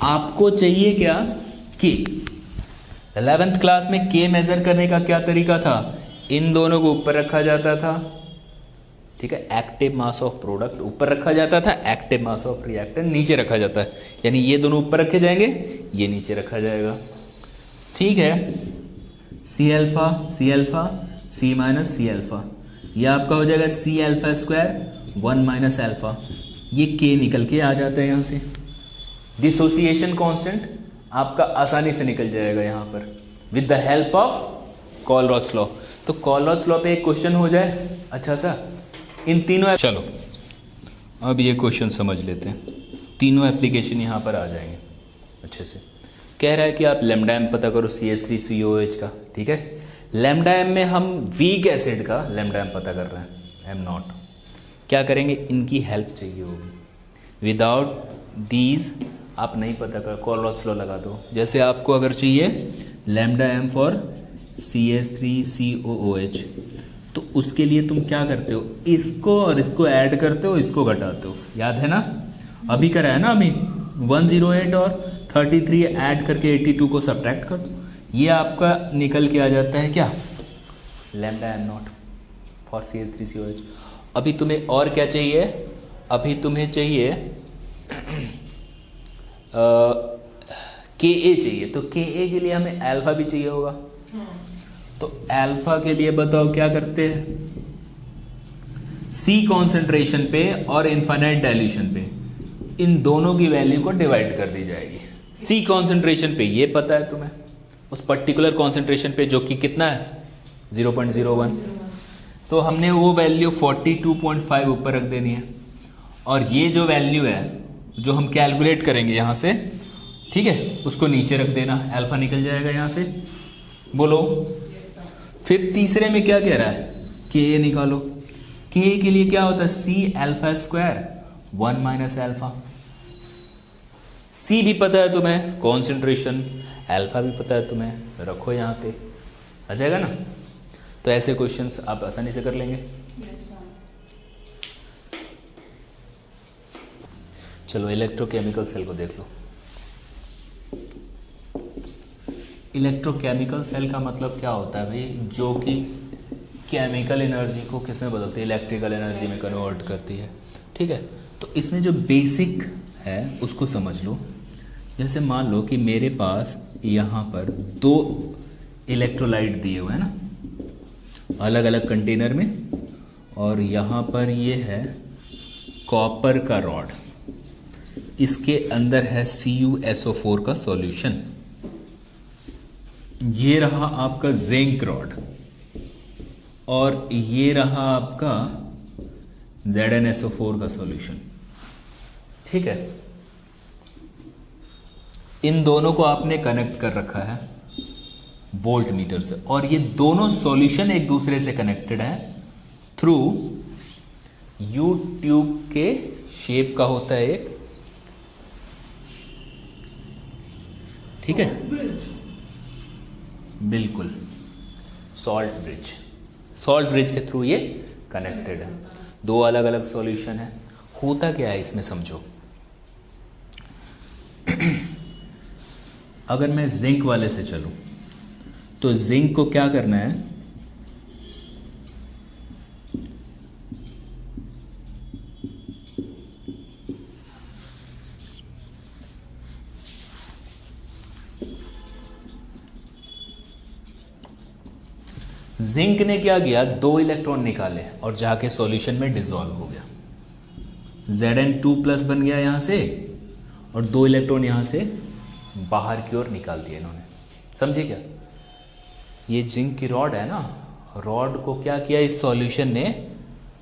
आपको चाहिए क्या, K। 11th क्लास में K मेजर करने का क्या तरीका था, इन दोनों को ऊपर रखा जाता था, ठीक है। एक्टिव मास ऑफ प्रोडक्ट ऊपर रखा जाता था, एक्टिव मास ऑफ रिएक्टेंट नीचे रखा जाता है, यानी ये दोनों ऊपर रखे जाएंगे, ये नीचे रखा जाएगा, ठीक है। C alpha C minus C alpha, ये आपका हो जाएगा C alpha square 1 minus alpha, ये K निकल के आ जाता है यहाँ से। डिसोसिएशन कांस्टेंट आपका आसानी से निकल जाएगा यहाँ पर with the help of Kohlrausch law. तो कॉलरॉच लॉ पे एक क्वेश्चन हो जाए अच्छा सा, इन तीनों, चलो अब ये क्वेश्चन समझ लेते हैं, तीनों एप्लीकेशन यहाँ पर आ जाएंगे अच्छे से। कह रहा है कि आप लैम्डा एम पता करो CH3COOH का, ठीक है। लैम्डा एम में हम वीक एसिड का लैम्डा एम पता कर रहे हैं, M नॉट। क्या करेंगे, इनकी हेल्प चाहिए होगी, विदाउट दीज आप नहीं पता कर, कॉलरॉच लॉ लगा दो। जैसे आपको अगर चाहिए लैम्डा एम फॉर CH3COOH, तो उसके लिए तुम क्या करते हो, इसको और इसको ऐड करते हो, इसको घटाते हो, याद है ना, अभी करा है ना, अभी 108 और 33 ऐड करके 82 को सब्ट्रैक्ट कर दो, ये आपका निकल के आ जाता है क्या, lambda am not for CH3COOH। अभी तुम्हें और क्या चाहिए, अभी तुम्हें चाहिए Ka चाहिए, तो Ka के लिए हमें अल्फा भी चाहिए होगा, तो अल्फा के लिए बताओ क्या करते हैं, C कॉन्सेंट्रेशन पे और इनफाइनाइट डाइल्यूशन पे इन दोनों की वैल्यू को डिवाइड कर दी जाएगी। C कॉन्सेंट्रेशन पे ये पता है तुम्हें, उस पर्टिकुलर कॉन्सेंट्रेशन पे जो कि कितना है 0.01, तो हमने वो वैल्यू 42.5 ऊपर रख देनी है, और ये जो वैल्यू है जो हम कैलकुलेट करेंगे यहाँ से, ठीक है, उसको नीचे रख देना, अल्फा निकल जाएगा यहाँ से, बोलो। फिर तीसरे में क्या कह रहा है, Ka निकालो, Ka के लिए क्या होता है, C alpha square 1 minus alpha. C भी पता है तुम्हें, कॉन्सेंट्रेशन, अल्फा भी पता है तुम्हें, रखो यहाँ पे, आ जाएगा ना। तो ऐसे क्वेश्चंस आप आसानी से कर लेंगे। चलो इलेक्ट्रोकेमिकल सेल को देख लो। इलेक्ट्रोकेमिकल सेल का मतलब क्या होता है भाई, जो कि केमिकल एनर्जी को किस में बदलती है, इलेक्ट्रिकल एनर्जी में कन्वर्ट करती है, ठीक है। तो इसमें जो बेसिक है उसको समझ लो। जैसे मान लो कि मेरे पास यहाँ पर 2 इलेक्ट्रोलाइट दिए हुए हैं ना, अलग अलग कंटेनर में, और यहाँ पर ये है कॉपर का रॉड, इसके अंदर है CuSO4 का सॉल्यूशन, ये रहा आपका जिंक रॉड, और ये रहा आपका ZnSO4 का सॉल्यूशन, ठीक है। इन दोनों को आपने कनेक्ट कर रखा है वोल्ट मीटर से, और ये दोनों सॉल्यूशन एक दूसरे से कनेक्टेड है थ्रू यू ट्यूब के शेप का होता है एक, ठीक है, बिल्कुल सॉल्ट ब्रिज के थ्रू ये कनेक्टेड है। 2 अलग अलग सॉल्यूशन है। होता क्या है इसमें समझो, अगर मैं जिंक वाले से चलूं तो जिंक को क्या करना है, जिंक ने क्या किया, 2 इलेक्ट्रॉन निकाले और जाके सॉल्यूशन में डिसॉल्व हो गया, Zn2+ बन गया यहां से, और 2 इलेक्ट्रॉन यहां से बाहर की ओर निकाल दिए इन्होंने, समझे क्या। ये जिंक की रॉड है ना, रॉड को क्या किया इस सॉल्यूशन ने,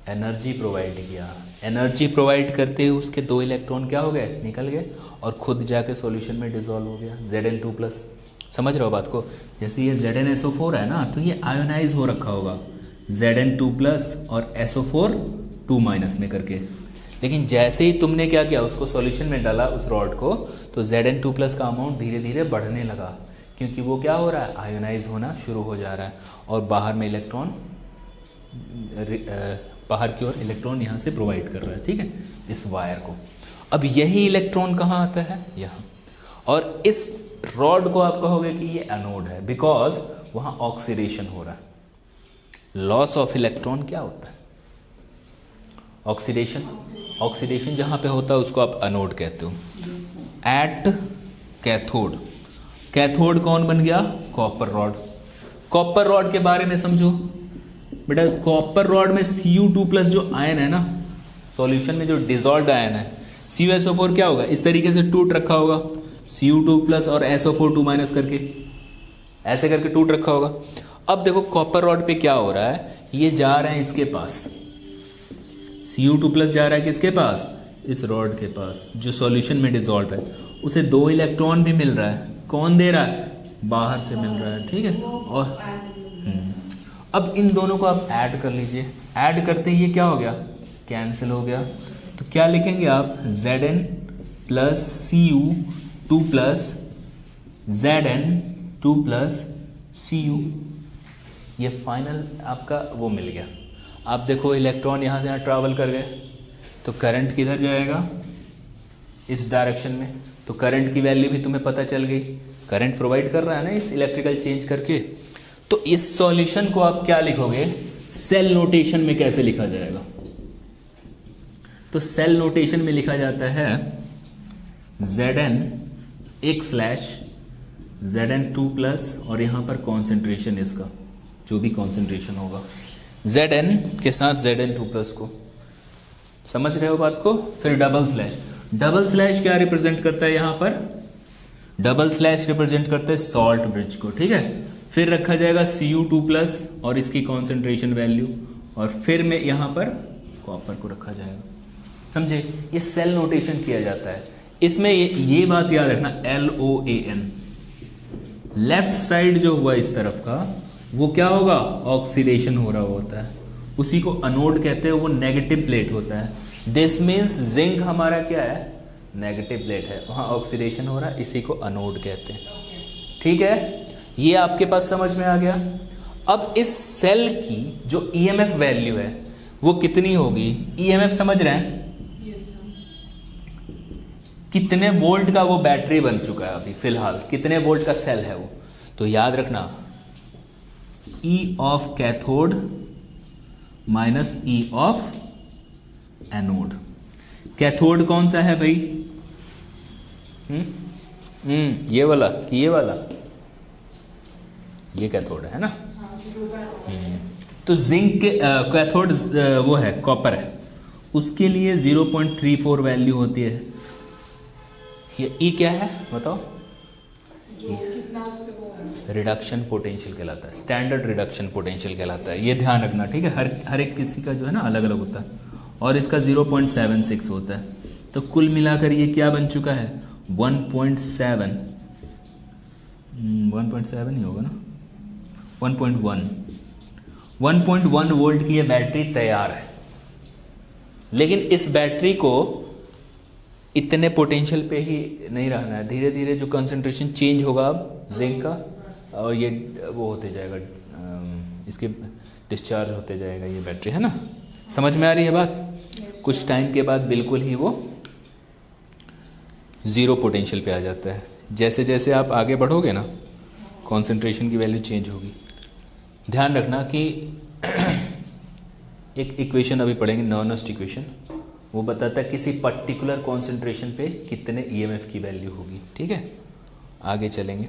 एनर्जी प्रोवाइड किया। एनर्जी प्रोवाइड करते हुए उसके 2 इलेक्ट्रॉन क्या हो गए, निकल गए और खुद जाके सॉल्यूशन में डिसॉल्व हो गया, Zn2+। समझ रहे हो बात को? जैसे ये ZnSO4 है ना, तो ये आयोनाइज हो रखा होगा Zn2+ और SO4 2- में करके। लेकिन जैसे ही तुमने क्या किया, उसको सॉल्यूशन में डाला उस रॉड को, तो Zn2+ का अमाउंट धीरे धीरे बढ़ने लगा, क्योंकि वो क्या हो रहा है, आयोनाइज होना शुरू हो जा रहा है और बाहर में इलेक्ट्रॉन, बाहर की ओर इलेक्ट्रॉन यहाँ से प्रोवाइड कर रहा है, ठीक है, इस वायर को। अब यही इलेक्ट्रॉन कहाँ आता है, यहाँ। और इस रॉड को आप कहोगे कि ये एनोड है, बिकॉज वहाँ ऑक्सीडेशन हो रहा है। लॉस ऑफ इलेक्ट्रॉन क्या होता है, ऑक्सीडेशन। ऑक्सीडेशन जहाँ पे होता है उसको आप एनोड कहते हो। एट कैथोड, कैथोड कौन बन गया, कॉपर रॉड। कॉपर रॉड के बारे में समझो बेटा, कॉपर रॉड में Cu2+ जो आयन है ना, सॉल्यूशन में जो डिसॉल्व्ड आयन है, CuSO4 क्या होगा, इस तरीके से टूट रखा होगा, Cu2+ और SO4 2- करके ऐसे करके टूट रखा होगा। अब देखो कॉपर रॉड पे क्या हो रहा है, ये जा रहे हैं इसके पास, Cu2+ जा रहा है किसके पास, इस रॉड के पास जो सॉल्यूशन में डिसॉल्व है। उसे 2 इलेक्ट्रॉन भी मिल रहा है, कौन दे रहा है, बाहर से मिल रहा है, ठीक है। और अब इन दोनों को आप ऐड कर लीजिए, ऐड करते ही ये क्या हो गया, कैंसिल हो गया। तो क्या लिखेंगे आप, Zn+ Cu2+ Zn2+ Cu, ये फाइनल आपका वो मिल गया। आप देखो इलेक्ट्रॉन यहाँ से यहाँ ट्रैवल कर गए, तो करंट किधर जाएगा, इस डायरेक्शन में। तो करंट की वैल्यू भी तुम्हें पता चल गई, करंट प्रोवाइड कर रहा है ना इस इलेक्ट्रिकल चेंज करके। तो इस सॉल्यूशन को आप क्या लिखोगे, सेल नोटेशन में कैसे लिखा जाएगा, तो सेल नोटेशन में लिखा जाता है Zn / Zn2+ और यहाँ पर कॉन्सेंट्रेशन, इसका जो भी कॉन्सेंट्रेशन होगा, Zn के साथ Zn2+ को। समझ रहे हो बात को? फिर डबल स्लैश, डबल स्लैश क्या रिप्रेजेंट करता है, यहाँ पर डबल स्लैश रिप्रेजेंट करता है सॉल्ट ब्रिज को, ठीक है। फिर रखा जाएगा Cu2+ और इसकी कॉन्सेंट्रेशन वैल्यू, और फिर में यहाँ पर कॉपर को रखा जाएगा। समझे, ये सेल नोटेशन किया जाता है। इसमें ये बात याद रखना, LOAN, लेफ्ट साइड जो हुआ इस तरफ का, वो क्या होगा, ऑक्सीडेशन हो रहा होता है, उसी को अनोड कहते हैं, वो नेगेटिव प्लेट होता है। दिस मीन्स जिंक हमारा क्या है, नेगेटिव प्लेट है, वहाँ ऑक्सीडेशन हो रहा है, इसी को अनोड कहते हैं, ठीक है। ये आपके पास समझ में आ गया। अब इस सेल की जो EMF वैल्यू है वो कितनी होगी, EMF समझ रहे हैं, कितने वोल्ट का वो बैटरी बन चुका है अभी फिलहाल, कितने वोल्ट का सेल है वो, तो याद रखना E of cathode minus E of anode. Cathode कौन सा है भाई, ये वाला कि ये वाला, ये कैथोड है ना। तो जिंक के कैथोड वो है कॉपर है, उसके लिए 0.34 वैल्यू होती है। ये ई क्या है बताओ, रिडक्शन पोटेंशियल कहलाता है, स्टैंडर्ड रिडक्शन पोटेंशियल कहलाता है, ये ध्यान रखना, ठीक है। हर एक किसी का जो है ना अलग अलग होता है, और इसका 0.76 होता है। तो कुल मिलाकर ये क्या बन चुका है, 1.7 ही होगा ना, 1.1 वोल्ट की ये बैटरी तैयार है। लेकिन इस बैटरी को इतने पोटेंशियल पे ही नहीं रहना है, धीरे धीरे जो कंसंट्रेशन चेंज होगा अब जिंक का, और ये वो होते जाएगा, इसके डिस्चार्ज होते जाएगा ये बैटरी, है ना। समझ में आ रही है बात? कुछ टाइम के बाद बिल्कुल ही वो ज़ीरो पोटेंशियल पे आ जाता है। जैसे जैसे आप आगे बढ़ोगे ना, कंसंट्रेशन की वैल्यू चेंज होगी। ध्यान रखना कि एक इक्वेशन अभी पढ़ेंगे, नर्नस्ट इक्वेशन, वो बताता है किसी पर्टिकुलर कॉन्सेंट्रेशन पे कितने EMF की वैल्यू होगी, ठीक है। आगे चलेंगे।